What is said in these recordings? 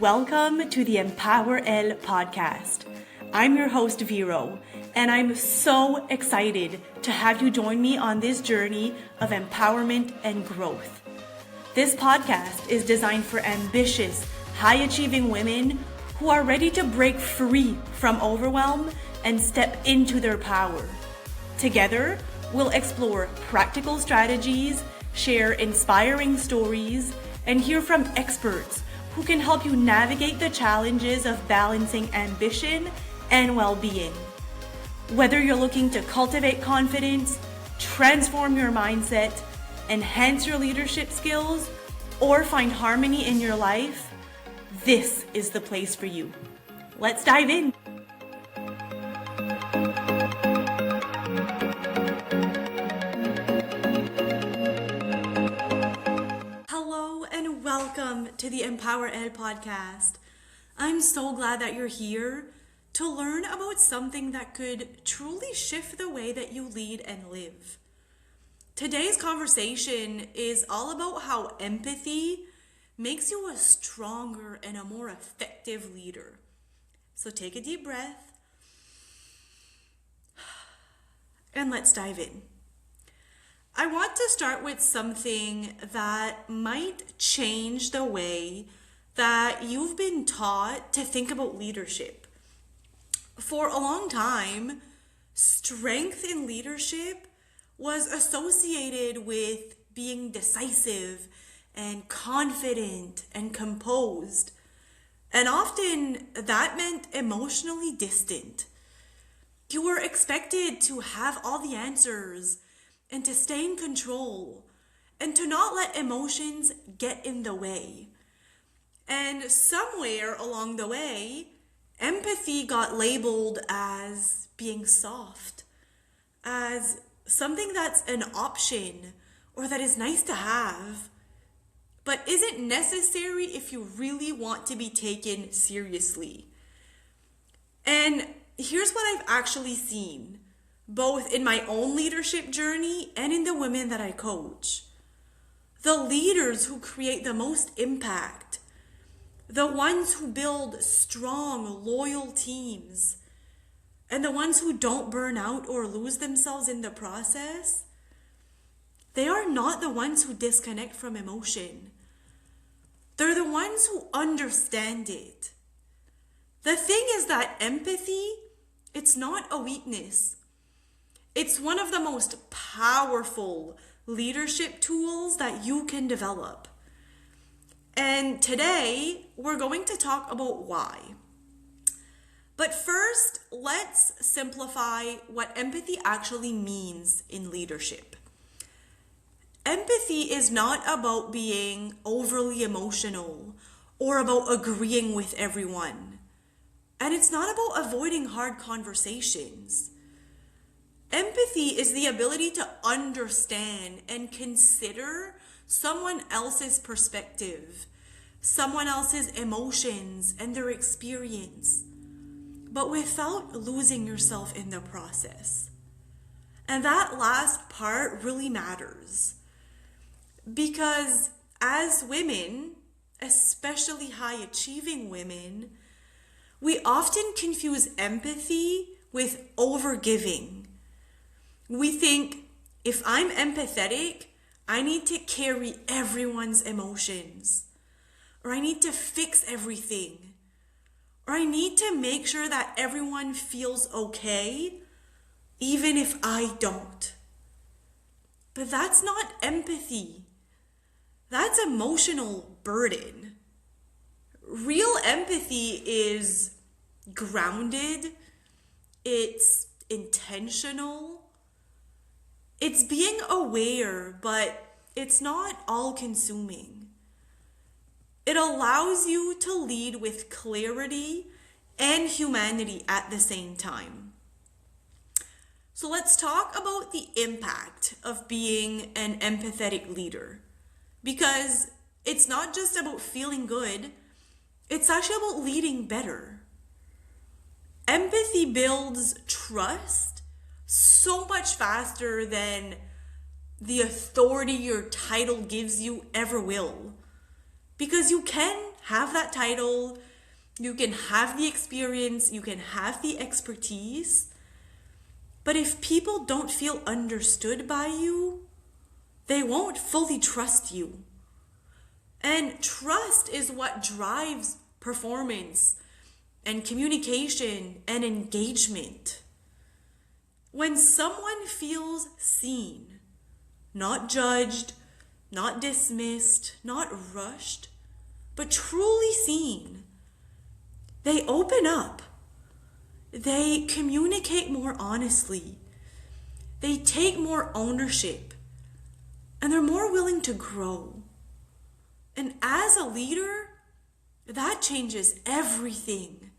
Welcome to the Empower El podcast. I'm your host, Vero, and I'm so excited to have you join me on this journey of empowerment and growth. This podcast is designed for ambitious, high-achieving women who are ready to break free from overwhelm and step into their power. Together, we'll explore practical strategies, share inspiring stories, and hear from experts who can help you navigate the challenges of balancing ambition and well-being. Whether you're looking to cultivate confidence, transform your mindset, enhance your leadership skills, or find harmony in your life, this is the place for you. Let's dive in. Hello and welcome to the Empower El podcast. I'm so glad that you're here to learn about something that could truly shift the way that you lead and live. Today's conversation is all about how empathy makes you a stronger and a more effective leader. So take a deep breath and let's dive in. I want to start with something that might change the way that you've been taught to think about leadership. For a long time, strength in leadership was associated with being decisive and confident and composed. And often that meant emotionally distant. You were expected to have all the answers and to stay in control and to not let emotions get in the way. And somewhere along the way, empathy got labeled as being soft, as something that's an option or that is nice to have, but isn't necessary if you really want to be taken seriously. And here's what I've actually seen, both in my own leadership journey and in the women that I coach. The leaders who create the most impact, the ones who build strong, loyal teams, and the ones who don't burn out or lose themselves in the process, they are not the ones who disconnect from emotion. They're the ones who understand it. The thing is that empathy, it's not a weakness. It's one of the most powerful leadership tools that you can develop. And today, we're going to talk about why. But first, let's simplify what empathy actually means in leadership. Empathy is not about being overly emotional or about agreeing with everyone. And it's not about avoiding hard conversations. Empathy is the ability to understand and consider someone else's perspective, someone else's emotions and their experience, but without losing yourself in the process. And that last part really matters because as women, especially high-achieving women, we often confuse empathy with overgiving. We think, if I'm empathetic, I need to carry everyone's emotions, or I need to fix everything, or I need to make sure that everyone feels okay, even if I don't. But that's not empathy. That's emotional burden. Real empathy is grounded, it's intentional, it's being aware, but it's not all-consuming. It allows you to lead with clarity and humanity at the same time. So let's talk about the impact of being an empathetic leader, because it's not just about feeling good, it's actually about leading better. Empathy builds trust so much faster than the authority your title gives you ever will. Because you can have that title, you can have the experience, you can have the expertise, but if people don't feel understood by you, they won't fully trust you. And trust is what drives performance and communication and engagement. When someone feels seen, not judged, not dismissed, not rushed, but truly seen, they open up. They communicate more honestly. They take more ownership. And they're more willing to grow. And as a leader, that changes everything.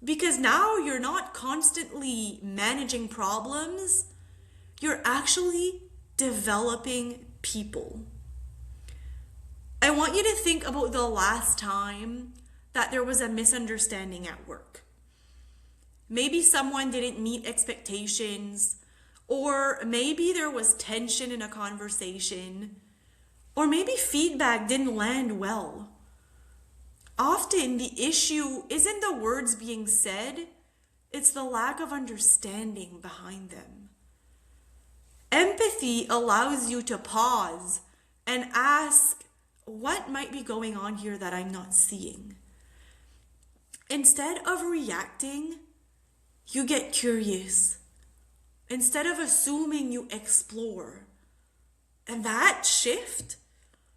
Because now you're not constantly managing problems, you're actually developing people. I want you to think about the last time that there was a misunderstanding at work. Maybe someone didn't meet expectations, or maybe there was tension in a conversation, or maybe feedback didn't land well. Often the issue isn't the words being said, it's the lack of understanding behind them. Empathy allows you to pause and ask, what might be going on here that I'm not seeing? Instead of reacting, you get curious. Instead of assuming, you explore. And that shift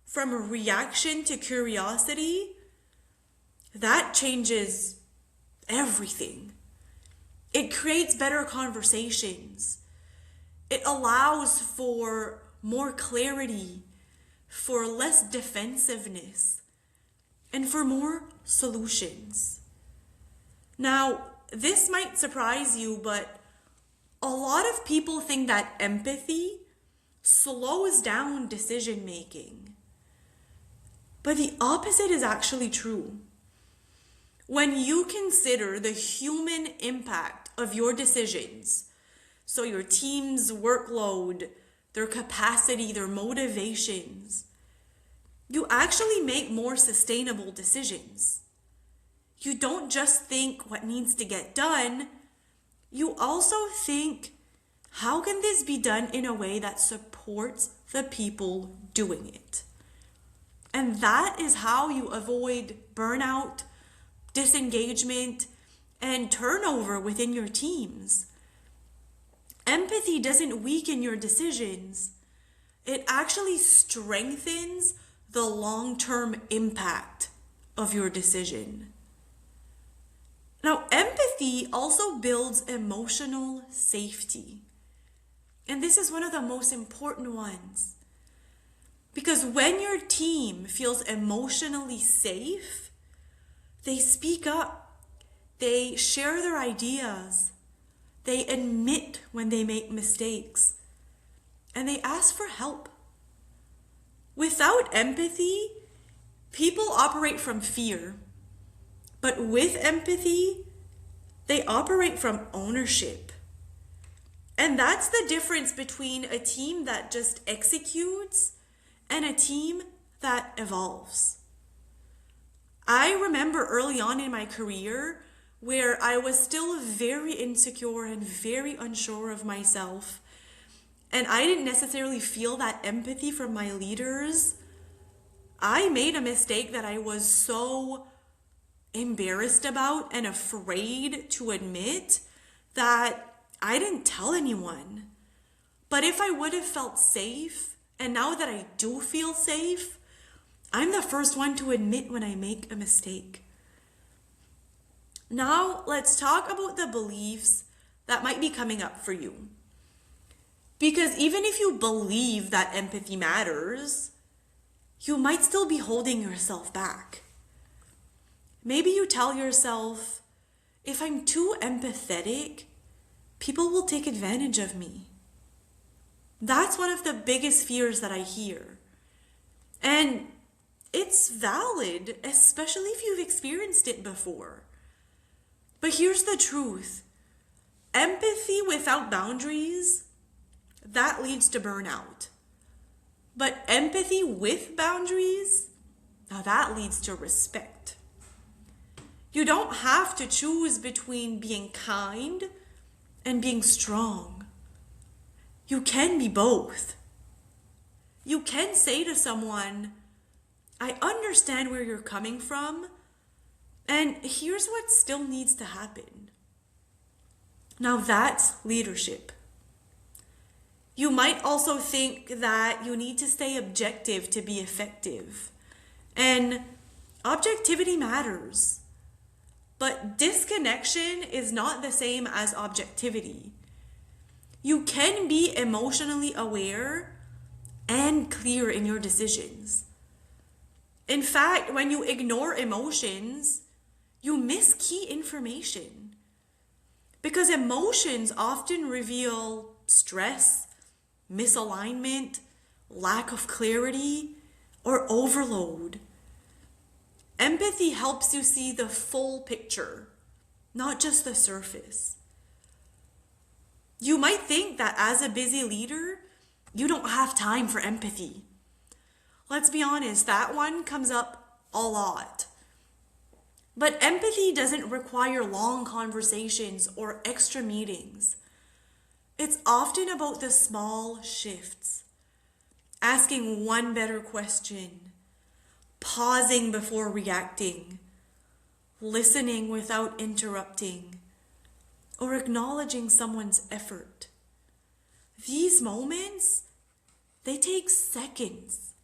from a reaction to curiosity, that changes everything. It creates better conversations. It allows for more clarity, for less defensiveness, and for more solutions. Now, this might surprise you, but a lot of people think that empathy slows down decision making. But the opposite is actually true. When you consider the human impact of your decisions, so your team's workload, their capacity, their motivations, you actually make more sustainable decisions. You don't just think what needs to get done, you also think, how can this be done in a way that supports the people doing it? And that is how you avoid burnout, disengagement, and turnover within your teams. Empathy doesn't weaken your decisions. It actually strengthens the long-term impact of your decision. Now, empathy also builds emotional safety. And this is one of the most important ones. Because when your team feels emotionally safe, they speak up, they share their ideas, they admit when they make mistakes, and they ask for help. Without empathy, people operate from fear. But with empathy, they operate from ownership. And that's the difference between a team that just executes and a team that evolves. I remember early on in my career where I was still very insecure and very unsure of myself. And I didn't necessarily feel that empathy from my leaders. I made a mistake that I was so embarrassed about and afraid to admit that I didn't tell anyone. But if I would have felt safe, and now that I do feel safe, I'm the first one to admit when I make a mistake. Now, let's talk about the beliefs that might be coming up for you. Because even if you believe that empathy matters, you might still be holding yourself back. Maybe you tell yourself, if I'm too empathetic, people will take advantage of me. That's one of the biggest fears that I hear. And it's valid, especially if you've experienced it before. But here's the truth. Empathy without boundaries, that leads to burnout. But empathy with boundaries, Now that leads to respect. You don't have to choose between being kind and being strong. You can be both. You can say to someone, I understand where you're coming from, and here's what still needs to happen. Now that's leadership. You might also think that you need to stay objective to be effective. And objectivity matters. But disconnection is not the same as objectivity. You can be emotionally aware and clear in your decisions. In fact, when you ignore emotions, you miss key information. Because emotions often reveal stress, misalignment, lack of clarity, or overload. Empathy helps you see the full picture, not just the surface. You might think that as a busy leader, you don't have time for empathy. Let's be honest, that one comes up a lot. But empathy doesn't require long conversations or extra meetings. It's often about the small shifts. Asking one better question, pausing before reacting, listening without interrupting, or acknowledging someone's effort. These moments, they take seconds,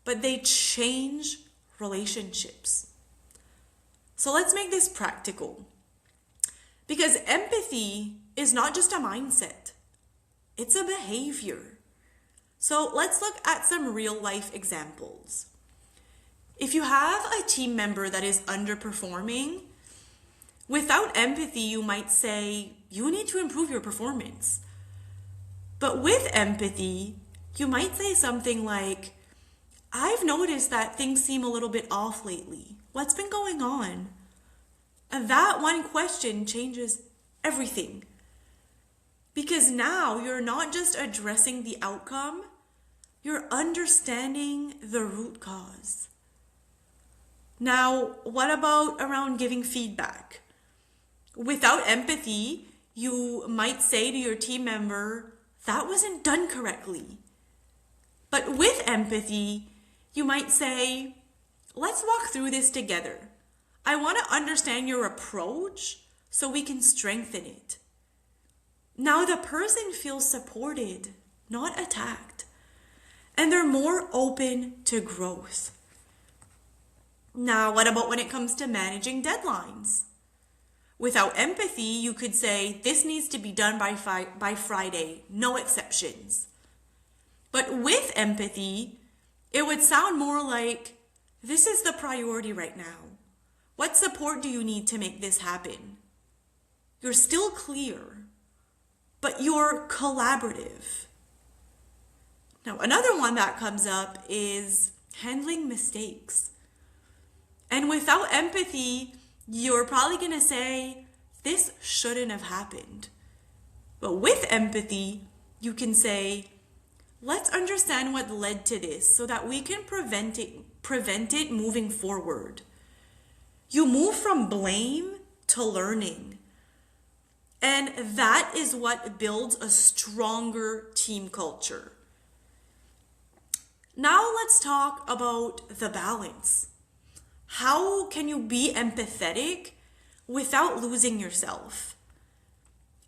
but they change relationships. So let's make this practical. Because empathy is not just a mindset, it's a behavior. So let's look at some real life examples. If you have a team member that is underperforming, without empathy, you might say, you need to improve your performance. But with empathy, you might say something like, I've noticed that things seem a little bit off lately. What's been going on? And that one question changes everything. Because now you're not just addressing the outcome, you're understanding the root cause. Now, what about around giving feedback? Without empathy, you might say to your team member, that wasn't done correctly. But with empathy, you might say, let's walk through this together. I want to understand your approach so we can strengthen it. Now the person feels supported, not attacked, and they're more open to growth. Now, what about when it comes to managing deadlines? Without empathy, you could say, this needs to be done by Friday, no exceptions. But with empathy, it would sound more like, this is the priority right now. What support do you need to make this happen? You're still clear, but you're collaborative. Now, another one that comes up is handling mistakes. And without empathy, you're probably going to say, this shouldn't have happened. But with empathy, you can say, let's understand what led to this so that we can prevent it moving forward. You move from blame to learning. And that is what builds a stronger team culture. Now let's talk about the balance. How can you be empathetic without losing yourself?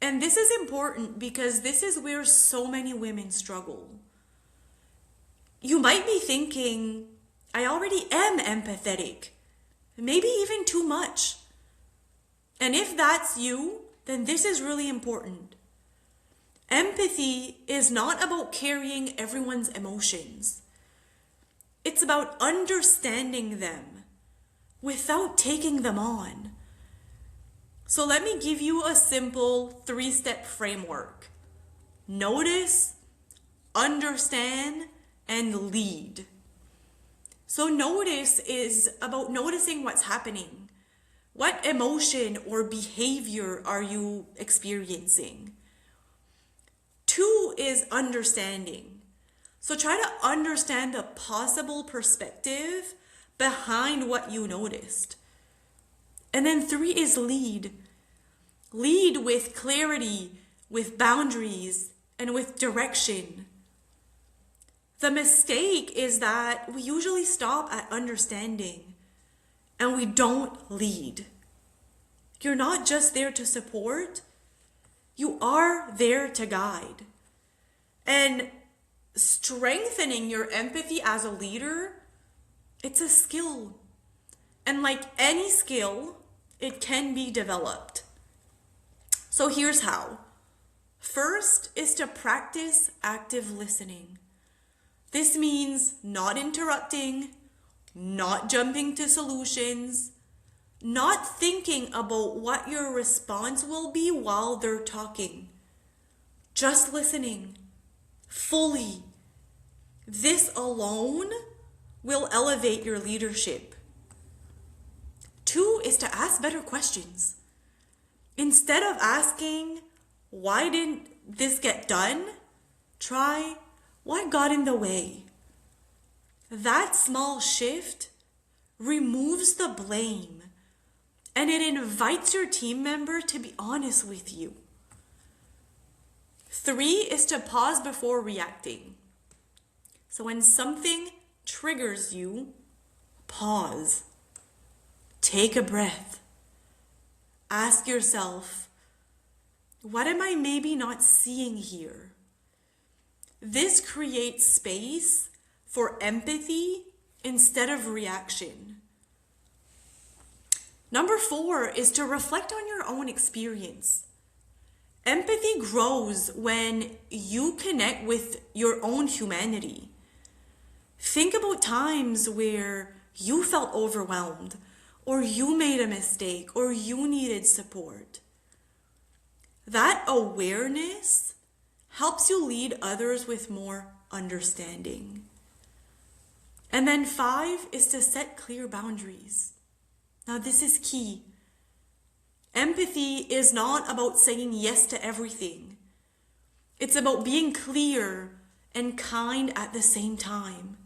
And this is important because this is where so many women struggle. You might be thinking, I already am empathetic, maybe even too much. And if that's you, then this is really important. Empathy is not about carrying everyone's emotions. It's about understanding them without taking them on. So let me give you a simple 3-step framework. Notice, understand, and lead. So notice is about noticing what's happening. What emotion or behavior are you experiencing? 2 is understanding. So try to understand the possible perspective behind what you noticed. And then 3 is lead. Lead with clarity, with boundaries, and with direction. The mistake is that we usually stop at understanding and we don't lead. You're not just there to support, you are there to guide. And strengthening your empathy as a leader, it's a skill. And like any skill, it can be developed. So here's how. First is to practice active listening. This means not interrupting, not jumping to solutions, not thinking about what your response will be while they're talking. Just listening fully. This alone will elevate your leadership. 2 is to ask better questions. Instead of asking, why didn't this get done? Try, what got in the way? That small shift removes the blame and it invites your team member to be honest with you. 3 is to pause before reacting. So when something triggers you, pause. Take a breath. Ask yourself, what am I maybe not seeing here? This creates space for empathy instead of reaction. Number 4 is to reflect on your own experience. Empathy grows when you connect with your own humanity. Think about times where you felt overwhelmed, or you made a mistake, or you needed support. That awareness helps you lead others with more understanding. And then 5 is to set clear boundaries. Now this is key. Empathy is not about saying yes to everything. It's about being clear and kind at the same time.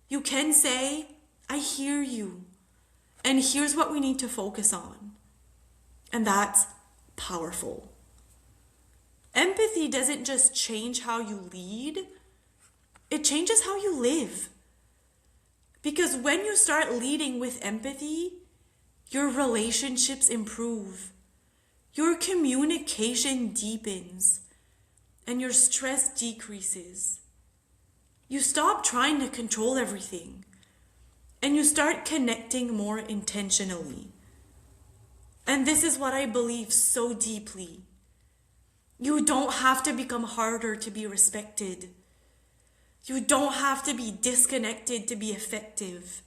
You can say, I hear you, and here's what we need to focus on. And that's powerful. Empathy doesn't just change how you lead, it changes how you live. Because when you start leading with empathy, your relationships improve, your communication deepens, and your stress decreases. You stop trying to control everything, and you start connecting more intentionally. And this is what I believe so deeply. You don't have to become harder to be respected. You don't have to be disconnected to be effective.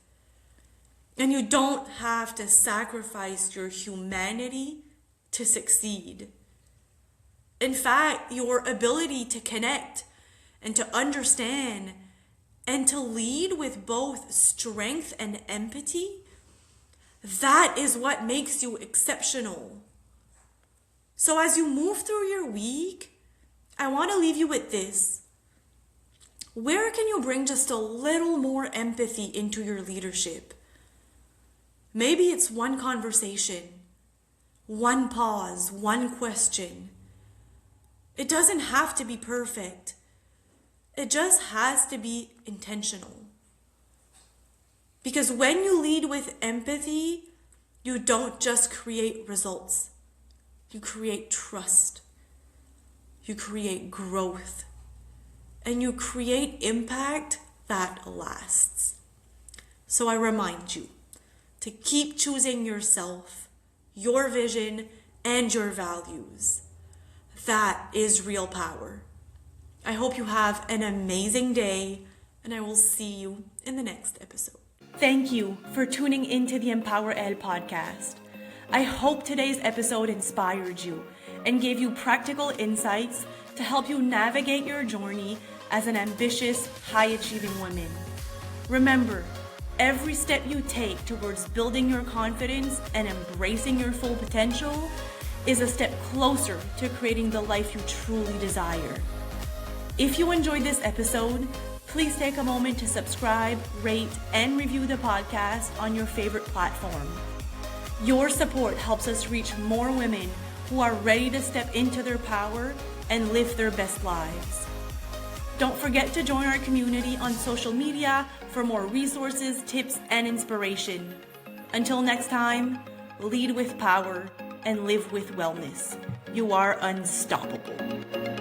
And you don't have to sacrifice your humanity to succeed. In fact, your ability to connect and to understand and to lead with both strength and empathy, that is what makes you exceptional. So as you move through your week, I want to leave you with this. Where can you bring just a little more empathy into your leadership? Maybe it's one conversation, one pause, one question. It doesn't have to be perfect. It just has to be intentional. Because when you lead with empathy, you don't just create results. You create trust. You create growth. And you create impact that lasts. So I remind you to keep choosing yourself, your vision, and your values. That is real power. I hope you have an amazing day, and I will see you in the next episode. Thank you for tuning into the Empower Elle podcast. I hope today's episode inspired you and gave you practical insights to help you navigate your journey as an ambitious, high-achieving woman. Remember, every step you take towards building your confidence and embracing your full potential is a step closer to creating the life you truly desire. If you enjoyed this episode, Please take a moment to subscribe, rate, and review the podcast on your favorite platform. Your support helps us reach more women who are ready to step into their power and live their best lives. Don't forget to join our community on social media for more resources, tips, and inspiration. Until next time, lead with power and live with wellness. You are unstoppable.